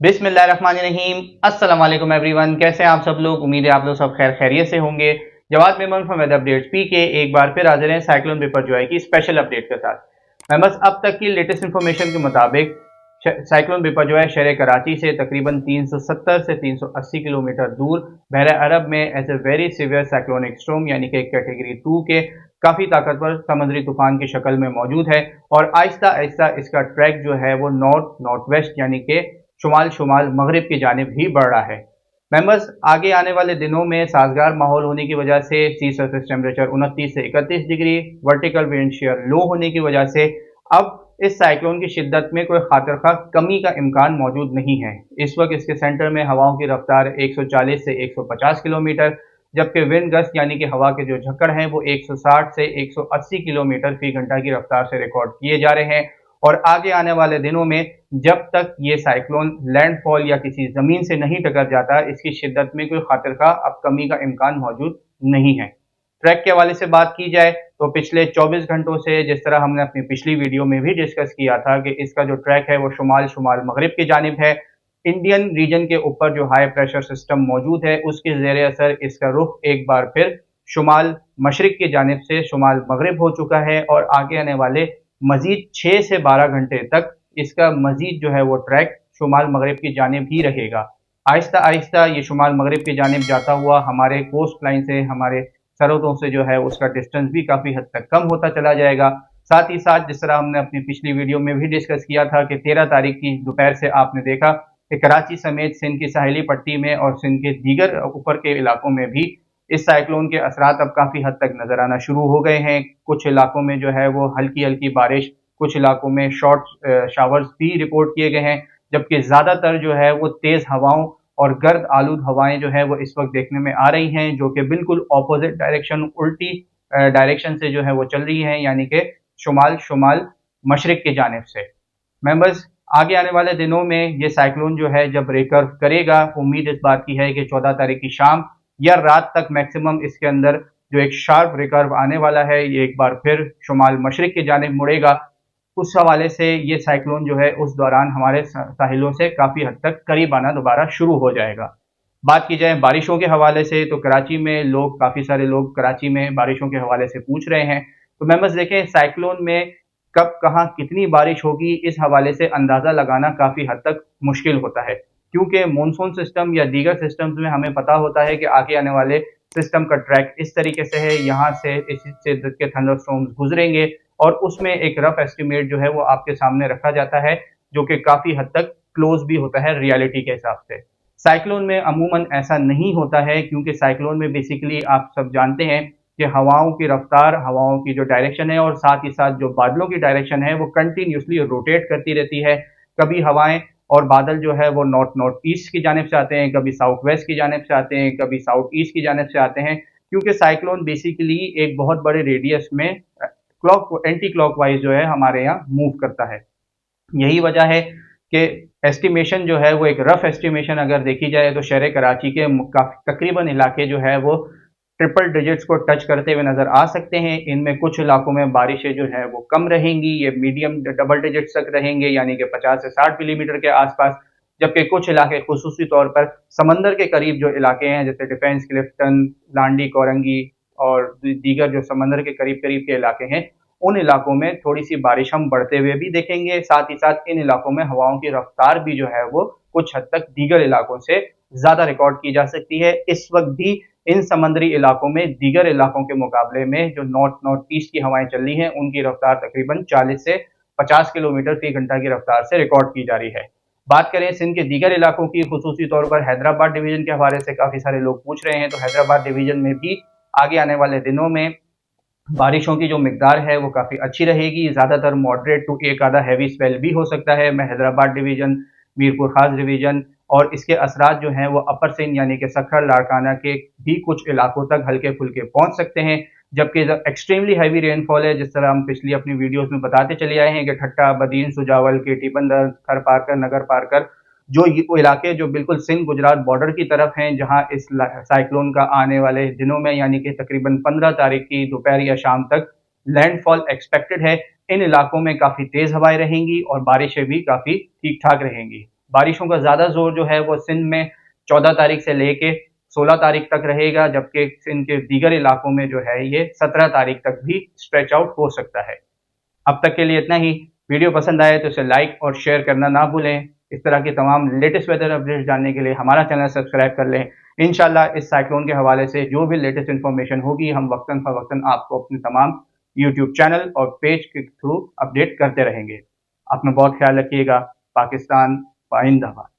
बिस्मिल्लाहिर्रहमानिर्रहीम। अस्सलाम वालेकुम एवरीवन, कैसे हैं आप सब लोग। उम्मीद है आप लोग सब खैर खैरियत से होंगे। Jawad Memon from weather updates P K एक बार फिर हाजिर हैं साइक्लोन बिपरजॉय की स्पेशल अपडेट के साथ। मेंबर्स, अब तक की लेटेस्ट इंफॉर्मेशन के मुताबिक साइक्लोन बिपरजॉय शहर कराची से तकरीबन 370 से 380 किलोमीटर दूर बहर अरब में as a very severe cyclonic storm यानी कि कैटेगरी 2 के काफ़ी ताकतवर समुद्री तूफान की शक्ल में मौजूद है और आहिस्ता आहिस्ता इसका ट्रैक जो है वो नॉर्थ नॉर्थ वेस्ट यानी कि शुमाल शुमाल मगरिब की जानिब ही बढ़ रहा है। मेंबर्स, आगे आने वाले दिनों में साजगार माहौल होने की वजह से सी सरफेस टेम्परेचर 29 से 31 डिग्री, वर्टिकल विंड शेयर लो होने की वजह से अब इस साइक्लोन की शिद्दत में कोई खातिर कमी का इम्कान मौजूद नहीं है। इस वक्त इसके सेंटर में हवाओं की रफ्तार 140 से 150 किलोमीटर, जबकि विंड गस्ट यानी कि हवा के जो झक्कड़ हैं वो 160 से 180 किलोमीटर फी घंटा की रफ्तार से रिकॉर्ड किए जा रहे हैं। और आगे आने वाले दिनों में जब तक ये साइक्लोन लैंडफॉल या किसी जमीन से नहीं टकर जाता, इसकी शिद्दत में कोई खातिर अब कमी का इम्कान मौजूद नहीं है। ट्रैक के हवाले से बात की जाए तो पिछले 24 घंटों से, जिस तरह हमने अपनी पिछली वीडियो में भी डिस्कस किया था कि इसका जो ट्रैक है वो शुमाल शुमाल मगरिब की जानिब है। इंडियन रीजन के ऊपर जो हाई प्रेशर सिस्टम मौजूद है उसके जेर असर इसका रुख एक बार फिर शुमाल मशरिक की जानिब से शुमाल मगरिब हो चुका है और आगे आने वाले मजीद 6 से 12 घंटे तक इसका मजीद जो है वो ट्रैक शुमाल मगरिब की जानिब ही रहेगा। आहिस्ता आहिस्ता ये शुमाल मगरिब की जानिब जाता हुआ हमारे कोस्ट लाइन से, हमारे सरहदों से जो है उसका डिस्टेंस भी काफ़ी हद तक कम होता चला जाएगा। साथ ही साथ जिस तरह हमने अपनी पिछली वीडियो में भी डिस्कस किया था कि 13 तारीख की दोपहर से आपने देखा कि कराची समेत सिंध की साहिली पट्टी में और सिंध के दीगर ऊपर के इलाकों में भी इस साइक्लोन के असरात अब काफ़ी हद तक नजर आना शुरू हो गए हैं। कुछ इलाकों में जो है वो हल्की हल्की बारिश, कुछ इलाकों में शॉर्ट शावर्स भी रिपोर्ट किए गए हैं, जबकि ज़्यादातर जो है वो तेज़ हवाओं और गर्द आलूद हवाएं जो है वो इस वक्त देखने में आ रही हैं, जो कि बिल्कुल ऑपोजिट डायरेक्शन, उल्टी डायरेक्शन से जो है वो चल रही हैं, यानी कि शुमाल शुमाल मशरिक की जानिब से। मेंबर्स, आगे आने वाले दिनों में ये साइक्लोन जो है जब रिकर्व करेगा, उम्मीद इस बात की है कि 14 तारीख की शाम या रात तक मैक्सिमम इसके अंदर जो एक शार्प रिकर्व आने वाला है, ये एक बार फिर शुमाल मशरिक की जानिब मुड़ेगा। उस हवाले से ये साइक्लोन जो है उस दौरान हमारे साहिलों से काफ़ी हद तक करीब आना दोबारा शुरू हो जाएगा। बात की जाए बारिशों के हवाले से तो कराची में लोग, काफ़ी सारे लोग कराची में बारिशों के हवाले से पूछ रहे हैं। तो मेंबर्स देखें, साइक्लोन में कब कहाँ कितनी बारिश होगी इस हवाले से अंदाज़ा लगाना काफ़ी हद तक मुश्किल होता है, क्योंकि मानसून सिस्टम या दीगर सिस्टम्स में हमें पता होता है कि आगे आने वाले सिस्टम का ट्रैक इस तरीके से है, यहाँ से इस शिद्दत के थंडरस्टॉर्म्स गुजरेंगे और उसमें एक रफ एस्टिमेट जो है वो आपके सामने रखा जाता है, जो कि काफ़ी हद तक क्लोज भी होता है रियलिटी के हिसाब से। साइक्लोन में अमूमन ऐसा नहीं होता है, क्योंकि साइक्लोन में बेसिकली आप सब जानते हैं कि हवाओं की रफ्तार, हवाओं की जो डायरेक्शन है और साथ ही साथ जो बादलों की डायरेक्शन है वो कंटिन्यूसली रोटेट करती रहती है। कभी हवाएं और बादल जो है वो नॉर्थ नॉर्थ ईस्ट की जानिब से आते हैं, कभी साउथ वेस्ट की जानिब से आते हैं, कभी साउथ ईस्ट की जानिब से आते हैं, क्योंकि साइक्लोन बेसिकली एक बहुत बड़े रेडियस में क्लॉक एंटी क्लॉकवाइज जो है हमारे यहाँ मूव करता है। यही वजह है कि एस्टिमेशन जो है वो एक रफ एस्टिमेशन अगर देखी जाए तो शहर कराची के तकरीबन इलाके जो है वो ट्रिपल डिजिट्स को टच करते हुए नजर आ सकते हैं। इनमें कुछ इलाकों में बारिशें जो है वो कम रहेंगी, ये मीडियम डबल डिजिट्स तक रहेंगे, यानी कि 50 से 60 मिलीमीटर के आसपास। जबकि कुछ इलाके खुसूसी तौर पर समंदर के करीब जो इलाके हैं, जैसे डिफेंस क्लिफ्टन, लांडी, कोरंगी और दीगर जो समंदर के करीब करीब के इलाके हैं, उन इलाकों में थोड़ी सी बारिश हम बढ़ते हुए भी देखेंगे। साथ ही साथ इन इलाकों में हवाओं की रफ्तार भी जो है वो कुछ हद तक दीगर इलाकों से ज्यादा रिकॉर्ड की जा सकती है। इस वक्त भी इन समंदरी इलाकों में दीगर इलाकों के मुकाबले में जो नॉर्थ नॉर्थ ईस्ट की हवाएं चल रही हैं उनकी रफ्तार तकरीबन 40 से 50 किलोमीटर फी घंटा की रफ्तार से रिकॉर्ड की जा रही है। बात करें सिंध के दीगर इलाकों की, खुसूसी तौर पर हैदराबाद डिवीजन के हवाले से काफी सारे लोग पूछ रहे हैं, तो हैदराबाद डिवीजन में भी आगे आने वाले दिनों में बारिशों की जो मिकदार है वो काफ़ी अच्छी रहेगी। ज़्यादातर मॉडरेट टू एक आधा हैवी स्पेल भी हो सकता है। मैं हैदराबाद डिवीज़न, मीरपुर खास डिवीज़न और इसके असरात जो हैं वो अपर सिंध यानी कि सखर लाड़काना के भी कुछ इलाकों तक हल्के फुल्के पहुंच सकते हैं। जबकि एक्सट्रीमली हैवी रेनफॉल है, जिस तरह हम पिछली अपनी वीडियोस में बताते चले आए हैं कि ठट्टा, बदीन, सुजावल, केटी बंदर, खर पारकर, नगर पारकर, जो इलाके जो बिल्कुल सिंध गुजरात बॉर्डर की तरफ हैं, जहां इस साइक्लोन का आने वाले दिनों में यानी कि तकरीबन 15 तारीख की दोपहर या शाम तक लैंडफॉल एक्सपेक्टेड है, इन इलाकों में काफ़ी तेज़ हवाएं रहेंगी और बारिशें भी काफ़ी ठीक ठाक रहेंगी। बारिशों का ज़्यादा जोर जो है वो सिंध में 14 तारीख से लेके 16 तारीख तक रहेगा, जबकि सिंध के दीगर इलाकों में जो है ये 17 तारीख तक भी स्ट्रेच आउट हो सकता है। अब तक के लिए इतना ही। वीडियो पसंद आए तो इसे लाइक और शेयर करना ना भूलें। इस तरह की तमाम लेटेस्ट वेदर अपडेट्स जानने के लिए हमारा चैनल सब्सक्राइब कर लें। इंशाल्लाह इस साइक्लोन के हवाले से जो भी लेटेस्ट इन्फॉर्मेशन होगी हम वक्तन फ़वक्तन आपको अपने तमाम यूट्यूब चैनल और पेज के थ्रू अपडेट करते रहेंगे। अपना बहुत ख्याल रखिएगा। पाकिस्तान जिंदाबाद।